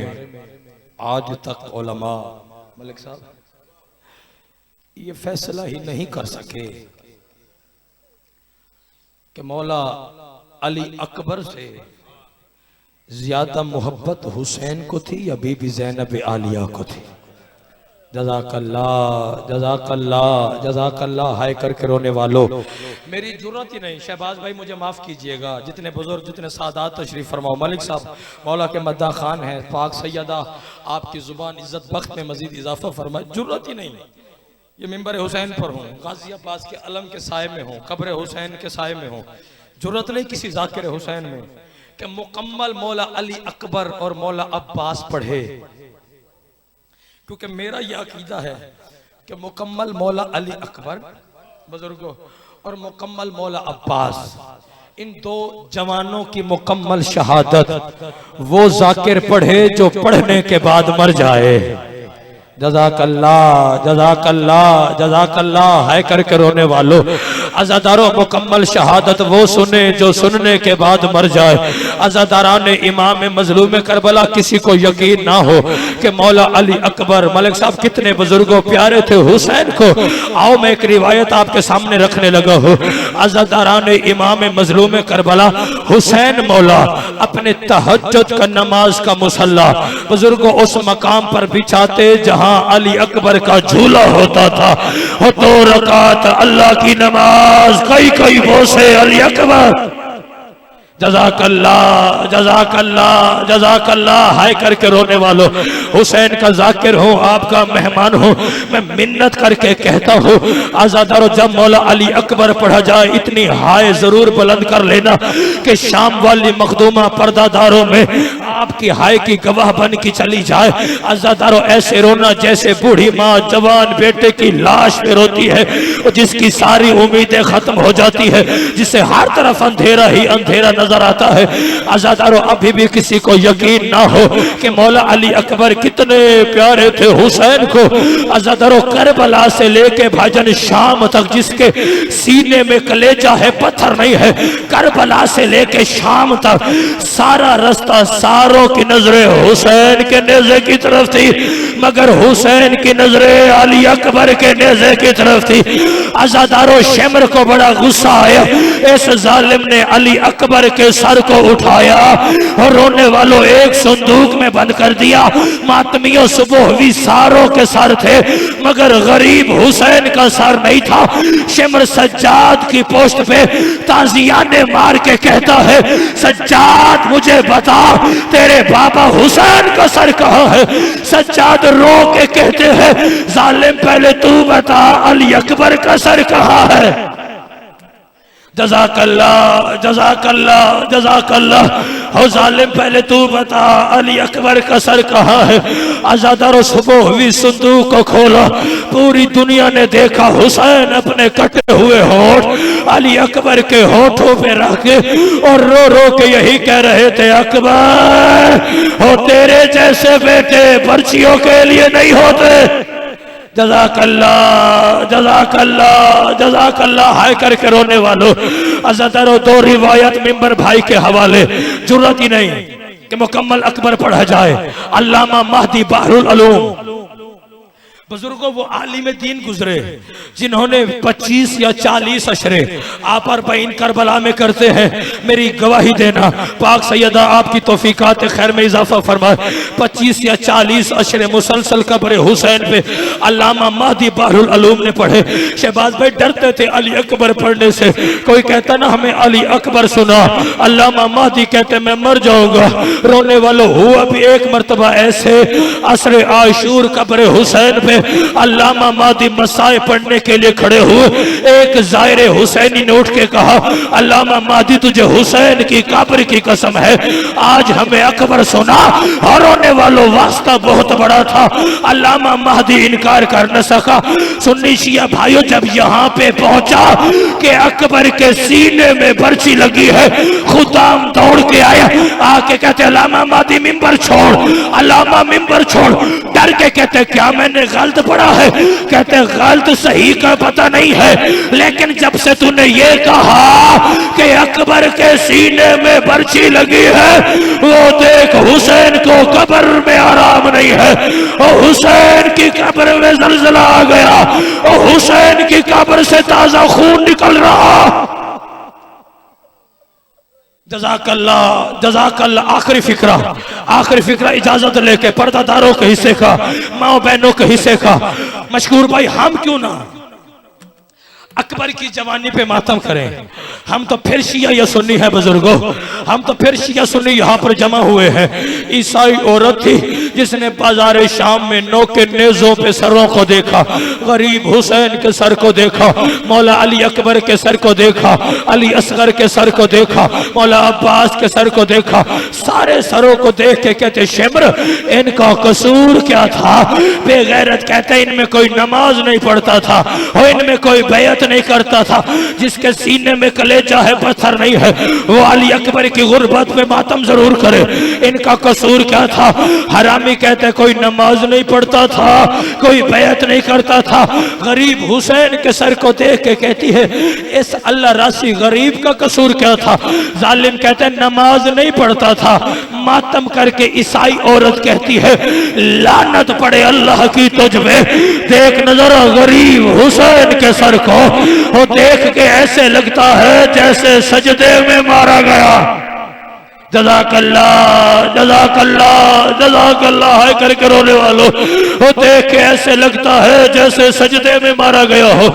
Speaker 1: आज तक उलमा, मलिक साहब, ये फैसला ही नहीं कर सके कि मौला अली अकबर से ज्यादा मोहब्बत हुसैन को थी या बीबी ज़ैनब आलिया को थी। जज़ाकल्लाह, जज़ाकल्लाह, जज़ाकल्लाह। हाय करके रोने वालों, मेरी जरूरत ही नहीं। शहबाज भाई मुझे माफ़ कीजिएगा, जितने बुजुर्ग, जितने सादात तशरीफ़ फरमाओ। मलिक साहब मौला के मद्दा खान है, पाक सैयदा, आपकी ज़ुबान इज़्ज़त बख्त में मज़ीद इजाफा फरमाए। जरूरत ही नहीं, ये मिंबर हुसैन पर हूँ, गाजियाबाद के अलम के साय में हूँ, कब्र हुसैन के साय में हूँ। जरूरत नहीं किसी ज़ाकिर हुसैन में कि मुकम्मल मौला अली अकबर और मौला अब्बास पढ़े, क्योंकि मेरा यह अकीदा है कि मुकम्मल मौला अली अकबर बुजुर्गों और मुकम्मल मौला अब्बास, इन दो जवानों की मुकम्मल शहादत वो जाकिर पढ़े जो पढ़ने के बाद मर जाए। जज़ाकल्लाह, जज़ाकल्लाह, जज़ाकल्लाह। हाय करके रोने वालों, अज़ादारों, मुकम्मल शहादत वो सुने जो सुनने के बाद मर जाए। अज़ादारान इमाम मज़लूम करबला, किसी को यकीन ना हो कि मौला अली अकबर, मलिक साहब कितने बुजुर्गों प्यारे थे हुसैन को। आओ मैं एक रिवायत आपके सामने रखने लगा हूँ। अज़ादारान इमाम मज़लूम करबला, हुसैन मौला अपने तहज्जुद का नमाज का मुसल्ला बुजुर्गों उस मकाम पर बिछाते जहां अली अकबर का झूला होता था। हो तो रकात अल्लाह की नमाज, कई कई बोसे अली अकबर। जज़ाकल्लाह, जज़ाकल्लाह, जज़ाकल्लाह। हाय करके रोने वालों, हुसैन का जाकिर हूँ, आपका मेहमान हूँ, मैं मिन्नत करके कहता हूँ आज़ादारों, जब मौला अली अकबर पढ़ा जाए इतनी हाय जरूर बुलंद कर लेना कि शाम वाली मखदूमा पर्दादारों में आपकी हाय की गवाह बन की चली जाए। आज़ादारों, ऐसे रोना जैसे बूढ़ी माँ जवान बेटे की लाश पे रोती है, जिसकी सारी उम्मीदें खत्म हो जाती है, जिसे हर तरफ अंधेरा ही अंधेरा नजर आता है। आज़ादारों, अभी भी किसी को यकीन ना हो कि मौला अली अकबर कितने प्यारे थे हुसैन को। आज़ादारों, करबला से लेके भाईजान शाम तक जिसके सीने में कलेजा है, पत्थर नहीं है, करबला से लेके शाम तक सारा रास्ता सारों की नजरें हुसैन के नेज़े की तरफ थी, मगर हुसैन की नजरें अली अकबर के नेज़े की तरफ थी। आज़ादारों, शेमर को बड़ा गुस्सा आया, इस जालिम ने अली अकबर के सर को उठाया और रोने वालों एक संदूक में बंद कर दिया। मातमियों, सुबह हुई सारों के सर थे, मगर गरीब हुसैन का सर नहीं था। शेमर सज्जाद की पोस्ट पे ताजियाने मार के कहता है, सज्जाद मुझे बता तेरे बाबा हुसैन का सर कहाँ है। सज्जाद रो के कहते हैं, जालिम पहले तू बता अली अकबर का सर कहाँ है। जज़ाकल्लाह जज़ाकल्लाह जज़ाकल्लाह। हो जालिम पहले तू बता अली अकबर का सर कहाँ है? आज़ादारो सुबह हुई संदूक को खोला, पूरी दुनिया ने देखा हुसैन अपने कटे हुए होठ अली अकबर के होठों पे रख के और रो रो के यही कह रहे थे अकबर हो तेरे जैसे बेटे पर्चियों के लिए नहीं होते। जज़ाकल्लाह जज़ाकल्लाह जज़ाकल्लाह हाय करके रोने वालों, अज़ादारो दो रिवायत मिंबर भाई के हवाले, जुर्रत ही नहीं कि मुकम्मल अकबर पढ़ा जाए। अल्लामा महदी बहरुल उलूम बुजुर्गों वो आलिम दीन गुजरे जिन्होंने 25 या 40 अशरे आप अर्बईन करबला में करते हैं। मेरी गवाही देना पाक सैयदा आपकी तौफीकात खैर में इजाफा फरमाए। 25 या 40 अशरे मुसलसल कब्र हुसैन पे अल्लामा महदी बहरुल उलूम ने पढ़े। शहबाज भाई डरते थे अली अकबर पढ़ने से, कोई कहता ना हमें अली अकबर सुना, अल्लामा महदी कहते मैं मर जाऊंगा। रोने वालों हुआ भी एक मरतबा ऐसे असरे आशूर कब्र हुसैन पे अल्लामा महदी मसाए पढ़ने के लिए खड़े हुए। एक जायरे हुसैनी ने उठ के कहा अल्लामा महदी तुझे हुसैन की कब्र की कसम है आज हमें अकबर सुना। और रोने वालों वास्ता बहुत बड़ा था, अल्लामा महदी इनकार कर न सका। सुन्नी शिया भाइयों जब यहाँ पे पहुंचा कि अकबर के सीने में पर्ची लगी है, खुदाम दौड़ के आया, आके कहते अल्लामा महदी मिंबर छोड़, अल्लामा मिंबर छोड़। डर के कहते क्या मैंने गलत पढ़ा है? कहते गलत सही का पता नहीं है, लेकिन जब से तूने ये कहा कि अकबर के सीने में पर्ची लगी है, वो देख हुसैन को कब्र में आराम नहीं है, और हुसैन की कब्र में जलजला आ गया, और हुसैन की कब्र से ताजा खून निकल रहा। जज़ाकल्लाह जज़ाकल्लाह। आखिरी फिक्रा इजाजत लेके पर्दादारों के हिस्से का, माँ बहनों के हिस्से का। मशकूर भाई हम क्यों ना अकबर की जवानी पे मातम करें? हम तो फिर शिया या सुन्नी है बुजुर्गों, हम तो फिर शिया सुन्नी यहाँ पर जमा हुए हैं। ईसाई औरत थी जिसने बाजार शाम में नौ के नेजों पे सरों को देखा, गरीब हुसैन के सर को देखा, मौला अली अकबर के सर को देखा, अली असगर के सर को देखा, मौला अब्बास के सर को देखा। सारे सरों को देख के कहते शिम्र इनका कसूर क्या था? बेगैरत कहते इनमें कोई नमाज नहीं पढ़ता था, और इनमें कोई बैत नहीं करता था, जिसके सीने में कलेजा है पत्थर नहीं है, वो अली अकबर की गुर्बत में मातम जरूर करे। इनका कसूर क्या था? हरामी कहते कोई नमाज नहीं पढ़ता था, कोई बैत नहीं करता था। गरीब हुसैन के सर को देख के कहती है इस अल्लाह राशि गरीब का कसूर क्या था? जालिम कहते नमाज नहीं पढ़ता था। मातम करके ईसाई औरत कहती है लानत पड़े अल्लाह की तुझ में, देख नजर गरीब हुसैन के सर को, वो देख के ऐसे लगता है जैसे सजदे में मारा गया। जज़ाकल्लाह जज़ाकल्लाह जज़ाकल्लाह है करके रोने वालों, वो देख के ऐसे लगता है जैसे सजदे में मारा गया हो।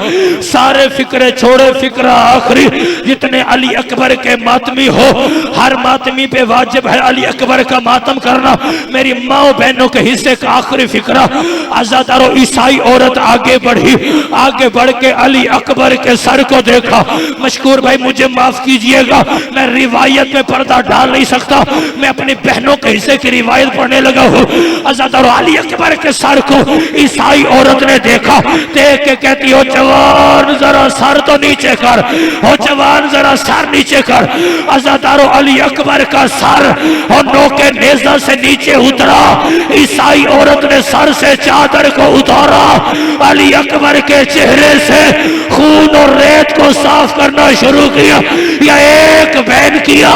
Speaker 1: सारे फिक्रे छोड़े, फिक्रा आखिरी जितने अली अकबर के मातमी हो, हर मातमी पे वाजिब है अली अकबर का मातम करना। मेरी माओ बहनों के हिस्से का आखिरी फिक्रा। आजादारो ईसाई औरत आगे बढ़ी, आगे बढ़ के अली अकबर के सर को देखा। मशकूर भाई मुझे माफ कीजिएगा, मैं रिवायत में पर्दा डाल नहीं सकता, मैं अपनी बहनों के हिस्से की रिवायत पढ़ने लगा हूँ। अज़ादारो अली अकबर के सर को ईसाई औरत ने देखा, देख के कहती हो जवान जरा सर तो नीचे कर, हो जवान जरा सर नीचे कर। अज़ादारो अली अकबर का सर और नोके नेज़ा से नीचे उतरा। ईसाई औरत ने सर से चादर को उतारा, अली अकबर के चेहरे से खून और रेत को साफ करना शुरू किया। या एक बहन किया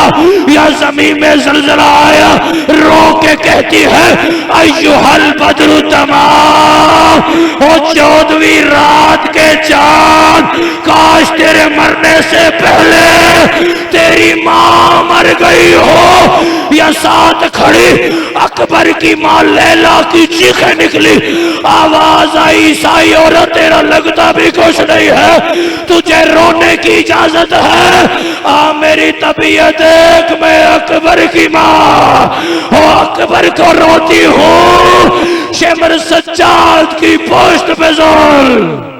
Speaker 1: या जमीन में जलजला आया, रो के कहती है अय्युहल बद्रु तमाम, ओ 14वीं रात के चांद, काश तेरे मरने से पहले तेरी मां मर गई हो। या साथ खड़ी अकबर की मां लैला की चीखें निकली, आवाज आई ईसाई औरत तेरा लगता भी कुछ नहीं है, तुझे रोने की इजाजत है, आ मेरी तबीयत देख, मैं अकबर की मां हो अकबर को रोती हूँ, शेमर सज्जाद की पोस्ट पे जोर।